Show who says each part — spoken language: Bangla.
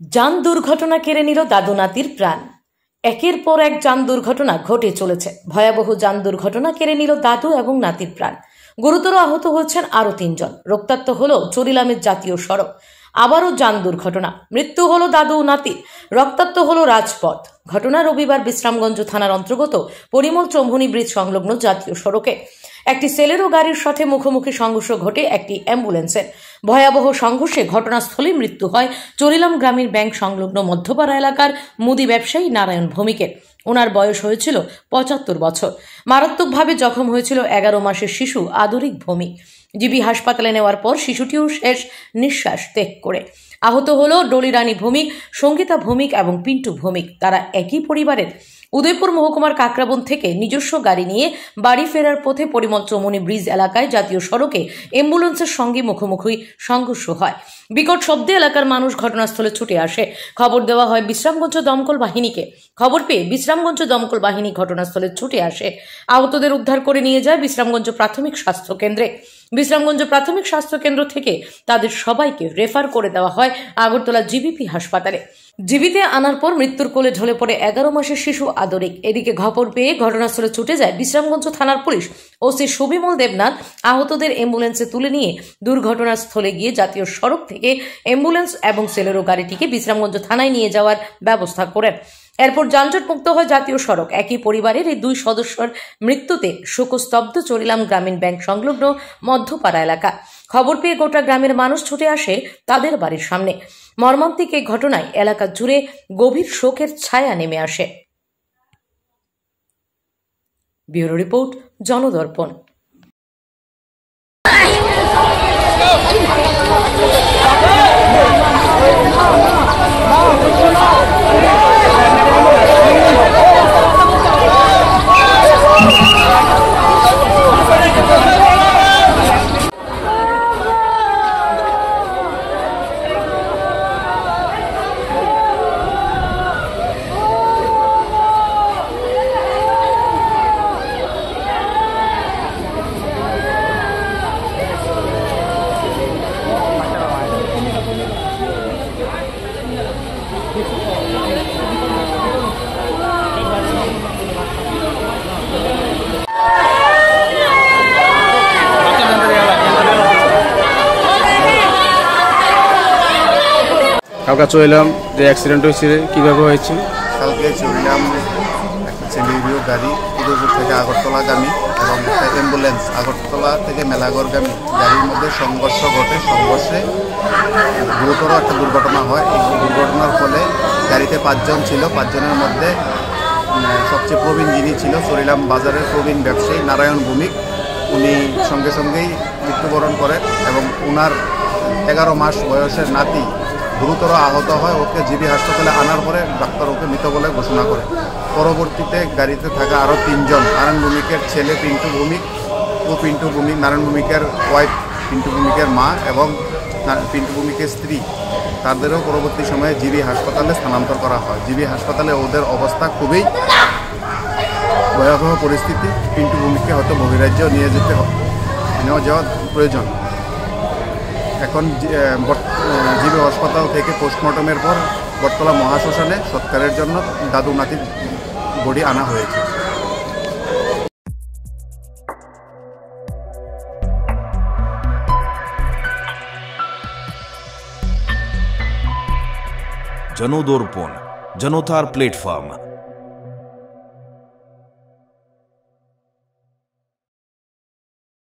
Speaker 1: যান দুর্ঘটনা কেড়ে নিল দাদু নাতির প্রাণ। একের পর এক যান দুর্ঘটনা ঘটে চলেছে। ভয়াবহ যান দুর্ঘটনা কেড়ে নিল দাদু এবং নাতির প্রাণ। গুরুতর আহত হয়েছেন আরো 3 জন। রক্তাক্ত হলো চরিলামের জাতীয় সড়ক। আবারও যান দুর্ঘটনা, মৃত্যু হলো দাদু ও নাতির, রক্তাক্ত হলো রাজপথ। ঘটনা রবিবার বিশ্রামগঞ্জ থানার অন্তর্গত পরিমল চম্বুনি ব্রিজ সংলগ্ন জাতীয় সড়কে একটি সেলেরো গাড়ির সাথে মুখোমুখি সংঘর্ষ ঘটে একটি অ্যাম্বুলেন্সের। ভয়াবহ সংঘর্ষে ঘটনাস্থলেই মৃত্যু হয় চরিলাম গ্রামীণ ব্যাংক সংলগ্ন মধ্যপাড়া এলাকার মুদি ব্যবসায়ী নারায়ণ ভৌমিকের। ওনার বয়স হয়েছিল 75 বছর। মারাত্মকভাবে জখম হয়েছিল 11 মাসের শিশু আদরিক ভৌমিক। জিবি হাসপাতালে নেওয়ার পর শিশুটিও শেষ নিঃশ্বাস ত্যাগ করে। আহত হল ডলিরানী ভৌমিক, সঙ্গীতা ভৌমিক এবং পিন্টু ভৌমিক। তারা একই পরিবারের। উদয়পুর মহকুমার কাকরাবন থেকে নিজস্ব গাড়ি নিয়ে বাড়ি ফেরার পথে পরিমল চৌমুনি ব্রিজ এলাকায় জাতীয় সড়কে অ্যাম্বুলেন্সের সঙ্গে মুখোমুখি সংঘর্ষ হয়। বিকট শব্দে এলাকার মানুষ ঘটনাস্থলে ছুটে আসে। খবর দেওয়া হয় বিশ্রামগঞ্জ দমকল বাহিনীকে। খবর পেয়ে বিশ্রামগঞ্জ দমকল বাহিনী ঘটনাস্থলে ছুটে আসে। আহতদের উদ্ধার করে নিয়ে যায় বিশ্রামগঞ্জ প্রাথমিক স্বাস্থ্য কেন্দ্রে। বিশ্রামগঞ্জ প্রাথমিক স্বাস্থ্য কেন্দ্র থেকে তাদের সবাইকে রেফার করে দেওয়া হয় আগরতলা জিবিপি হাসপাতালে। জীবিতে আনার পর মৃত্যুর কোলে ঢলে পড়ে 11 মাসের শিশু আদরিক। এদিকে খবর পেয়ে ঘটনাস্থলে ছুটে যায় বিশ্রামগঞ্জ থানার পুলিশ। ওসি সুবিমল দেবনাথ আহতদের অ্যাম্বুলেন্সে তুলে নিয়ে দুর্ঘটনার স্থলে গিয়ে জাতীয় সড়ক থেকে অ্যাম্বুলেন্স এবং সেলেরো গাড়িটিকে বিশ্রামগঞ্জ থানায় নিয়ে যাওয়ার ব্যবস্থা করেন। এরপর যানজট মুক্ত হয় জাতীয় সড়ক। একই পরিবারের এই 2 সদস্যের মৃত্যুতে শোকস্তব্ধ চরিলাম গ্রামীণ ব্যাংক সংলগ্ন মধ্যপাড়া এলাকা। খবর পেয়ে গোটা গ্রামের মানুষ ছুটে আসে তাদের বাড়ির সামনে। মর্মান্তিক এই ঘটনায় এলাকা জুড়ে গভীর শোকের ছায়া নেমে আসে। Bureau report, Janadarpan.
Speaker 2: কালকে চলিলাম যে অ্যাক্সিডেন্ট হয়েছে, কীভাবে হয়েছে?
Speaker 3: কালকে চলিলাম একটা সেলিরিও গাড়ি উদয়পুর থেকে আগরতলাগামী এবং একটা অ্যাম্বুলেন্স আগরতলা থেকে মেলাগড়গামী গাড়ির মধ্যে সংঘর্ষ ঘটে। সংঘর্ষে গুরুতর একটা দুর্ঘটনা হয়। এই দুর্ঘটনার ফলে গাড়িতে 5 জন ছিল। 5 জনের মধ্যে সবচেয়ে প্রবীণ যিনি ছিল চরিলাম বাজারের প্রবীণ ব্যবসায়ী নারায়ণ ভৌমিক, উনি সঙ্গে সঙ্গেই মৃত্যুবরণ করেন এবং ওনার 11 মাস বয়সের নাতি গুরুতর আহত হয়। ওকে জিবি হাসপাতালে আনার পরে ডাক্তার ওকে মৃত বলে ঘোষণা করে। পরবর্তীতে গাড়িতে থাকা আরও 3 জন, নারায়ণ ভৌমিকের ছেলে পিন্টু ভৌমিক ও পিন্টু ভৌমিক, নারায়ণ ভৌমিকের ওয়াইফ পিন্টু ভৌমিকের মা এবং পিন্টু ভৌমিকের স্ত্রী, তাদেরও পরবর্তী সময়ে জিবি হাসপাতালে স্থানান্তর করা হয়। জিবি হাসপাতালে ওদের অবস্থা খুবই ভয়াবহ পরিস্থিতি। পিন্টু ভৌমিককে হয়তো বহিরাজ্যেও নিয়ে যাওয়া প্রয়োজন। এখন জিবি হাসপাতাল থেকে পোস্টমর্টমের পর বটতলা মহাশ্মশানে সৎকারের জন্য দাদু নাতির বডি আনা হয়েছে।
Speaker 4: জনদর্পণ, জনতার প্ল্যাটফর্ম।